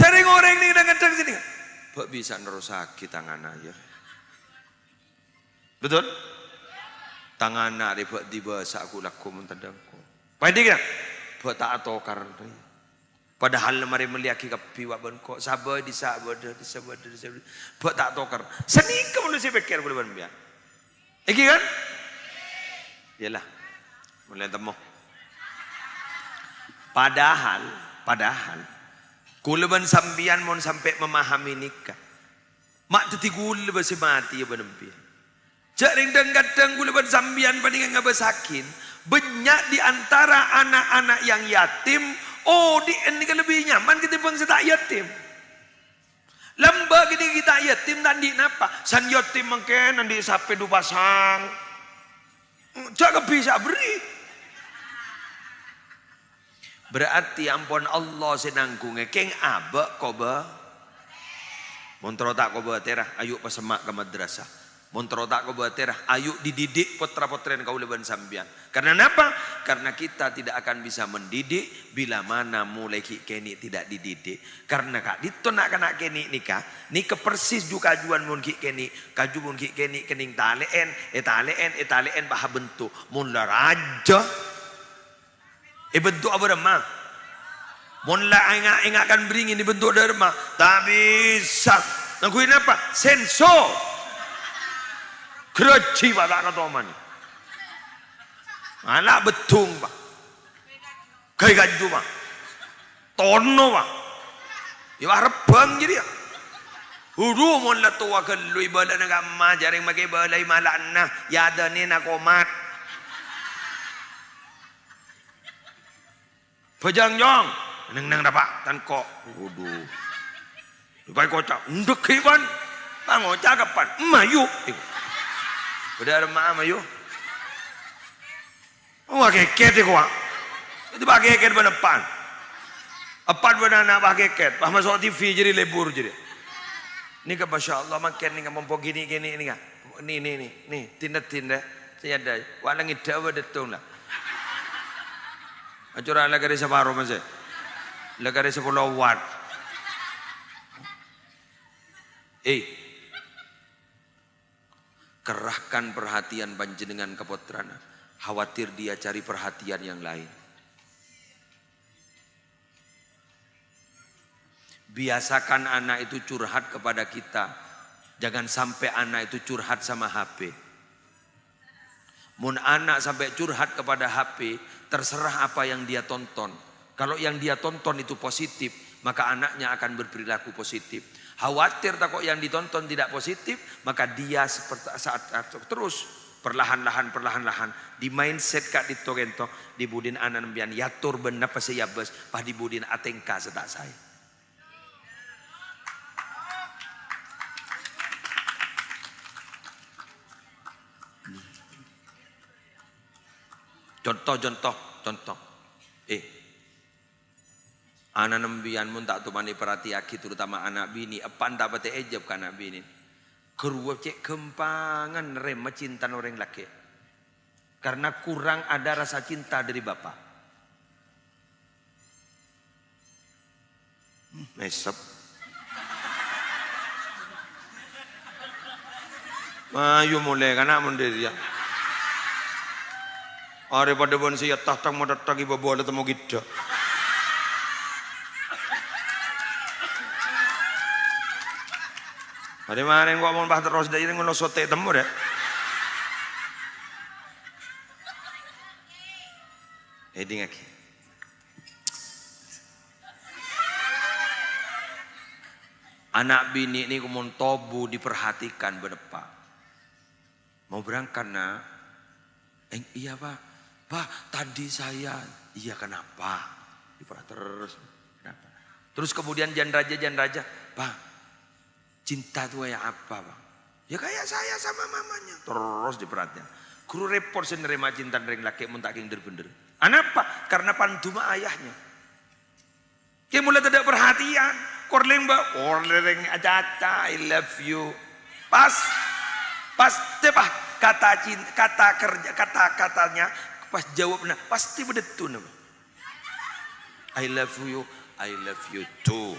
Sering orang ini kadang-kadang sini. Bok bisa nerusaki tangan aja. Betul? Tangan nak dibak dibasa aku laku mentadangku. Padi kan? Bok tak atokar. Padahal mari meliaki kapi waban kok sabar disabar. Bok tak atokar. Seni kamu nusi pikir boleh banbian. Iki kan? Yalah. Mulai temu. Padahal kulaban sambian mon sampai memahami nikah. Mak teti gula basi mati ya benempian. Jaring dan kadang kulaban sambian bandingan ngabasakin. Banyak di antara anak-anak yang yatim. Oh ini kan lebih nyaman ketimbang setak yatim. Lamba gini kita yatim nanti napa? San yatim mungkin nanti sampai du pasang. Jangan bisa beri. Berarti ampun Allah senangkunge keng abek koba montro tak koba terah ayo pasemak ke madrasah montro tak koba terah ayo dididik putra-putren kauleban sambian. Karena apa? Karena kita tidak akan bisa mendidik bila mana mulai kini tidak dididik. Karena kak dito nak kena kini nikah nikah persis juga kajuan mun kini kaju mun kini kening taleen bah bentuk mun la raja bentuk apa dharma? Monla ingatkan beringin dibentuk dharma. Tak bisa. Ngakuin apa? Sensor. Kereci pak tak kata omani. Anak betung pak. Kayak ganju pak. Tono pak. Ya rebang jadi ya. Huru monla tua kelu ibadah nagama jaring makai balai malana. Ya ada ni nak komat. Pejang-jong, neng dapat tan kok, waduh, lupai kocak, ndek kiban, bango cakapan, mayu, benar mayu, wah keket itu pakai keket benepan, apa benar nak pakai keket, pas masuk TV jadi lebur jadi, ini ke masya Allah makan ni ngomong gini ini kan, nih, tindak saya ada, walang itu apa detung lah. Acuran lagari separuh masih, lagari 10 watt. Kerahkan perhatian panjenengan keputrana. Khawatir dia cari perhatian yang lain. Biasakan anak itu curhat kepada kita. Jangan sampai anak itu curhat sama HP. Mun anak sampai curhat kepada HP, terserah apa yang dia tonton. Kalau yang dia tonton itu positif, maka anaknya akan berperilaku positif. Khawatir takut yang ditonton tidak positif, maka dia saat terus perlahan-lahan di mindset kak di torento di budin anak nembian yatur benar pasti yabes pah di budin atengka setak saya. Contoh. Anak nembian mun tak tumani perhatiaki terutama anak bini. Epan dapat ejab ke anak bini. Keruap cek kempangan rem cinta orang laki. Karena kurang ada rasa cinta dari bapak. Mesep. Ayo mulai karena mendiri ya. Are pada bon siya tatang mo datang iba bola temo gidda. Ada mana yang gua mau bahas terus dari ngono sote temu deh. Eding lagi. Anak bini ini kumun tobu diperhatikan berdepan. Mau berangkat nak? Iya pak. Pak, tadi saya, iya kenapa? Diperhatikan terus, kenapa? Terus kemudian jan raja, Pak, cinta itu kayak apa, Pak? Ya kayak saya sama mamanya. Terus diperhatikan. Guru report senerima cinta dari laki muntaking bener. Kenapa? Karena pantuma ayahnya. Dia mulai tidak perhatian. Korleng, Pak, korleng aja, I love you. Pas, Pak, kata-katanya. Pas jawabnya pasti betul. I love you too.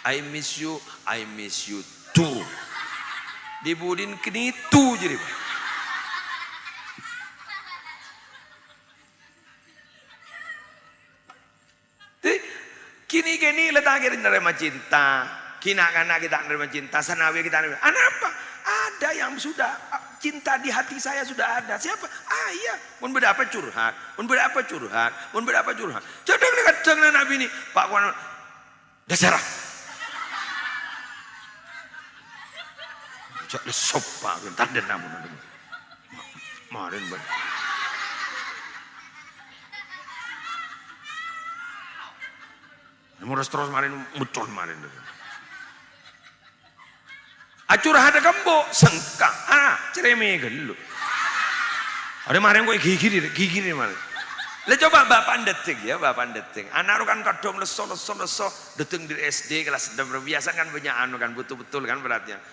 I miss you too. Dibudin kenitu jadi. Kini letak kita nerima cinta, kina-kana kita nerima cinta, sanawi kita nerima. Apa? Ada yang sudah cinta di hati saya sudah ada. Siapa? Iya. Mun berapa curhat, mun berapa curhat. Jodoh dekat dengan Nabi ini, Pak Wan, dasar. Cak sopa, entar dan namun. Marin ban. Muras terus marin muncul marin. Acur ada kembo sengka, cereme gelu. Ada marin kok gigi marin. Lah coba bapak detik ya, bapak detik. Anak kan kadang leso deting di SD kelas 6 biasa kan banyak anu kan betul-betul kan beratnya.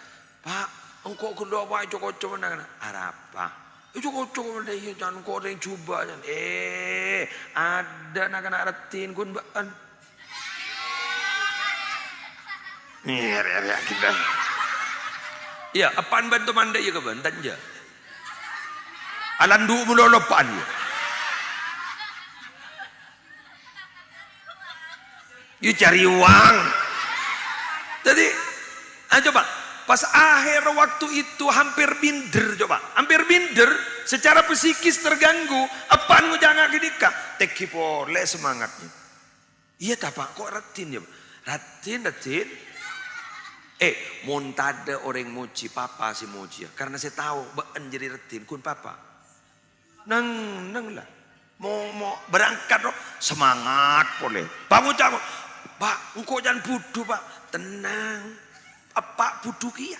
Pak, engkau kedua apa cocok menang? Apa? Cocok menang ya jangan kau yang coba jangan. Ada nak retin kun baan. Ya kita. Ya, apaan bantu mandai ya kaban tanja. Alandu mulu lopan ya. You cari uang. Jadi, coba pas akhir waktu itu hampir binder coba. Hampir binder secara psikis terganggu. Apaan mu jangan gedika. Teki pole semangatnya. Iya tak pak kok retin ya. Retin. Montada orang muji papa si muji ya. Karena saya tahu baan jadi retin kun papa. Nang lah. Mau berangkat loh. Semangat boleh. Bangun jangan. Pak, engkau jangan bodoh pak. Tenang. Apa bodoh kia?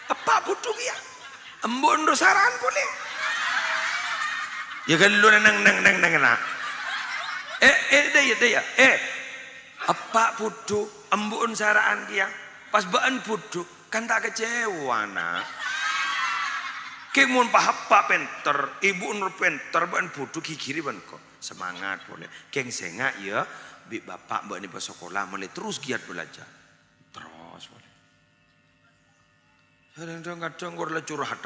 Apa bodoh kia? Embon dosaran boleh. Ya kan lu nang. Dia. Apa bodoh? Embon saraan kia. Pas baan bodoh kan tak kecewa nak. Kemun pahapa penter, ibu nur penter, baan bodoh kikiri ban kok. Semangat boleh. Keng senga ya, bi bapak mbak ni pas sekolah mulai terus giat belajar. Terus boleh. Kadang-kadang gua curhat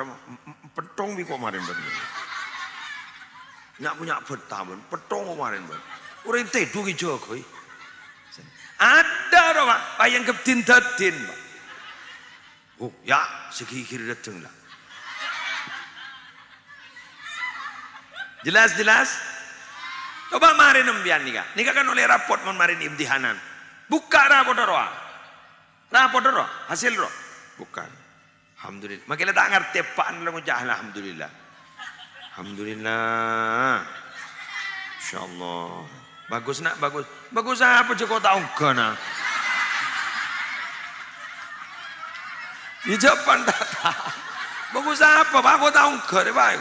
petong bi kok marin ban. Nyak punya betawan, petong kemarin ban. Orang tedu ki jogoi. Ada dong pak, ayang keptin datin pak. Oh ya, segi kiri dateng lah. Jelas. Coba marin nembian nika. Nika kan oleh raport marin imtihanan. Buka raport roa. Hasil roa. Bukan. Alhamdulillah. Makanya tak ngerti apaan lah ngujah alhamdulillah. Alhamdulillah. Insyaallah. Bagus nak, bagus. Bagus apa je kau tahu kena? Di Jepang tak tahu. Bagus apa? Pak kau tahu kena pak?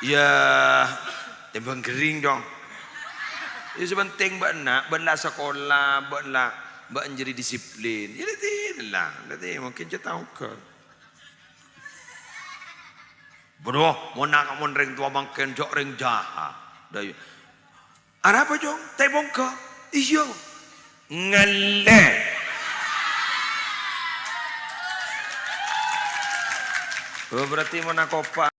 Ya, tembang kering dong. Itu penting benar sekolah, benar menjadi disiplin. Ini tidak, nanti mungkin kita tahu ke. Bro, mau nak mau ring tua bangken jok ring jahat. Dah. Ada apa jong? Tembong ke? Iya. Ngale. Berarti mana kopa?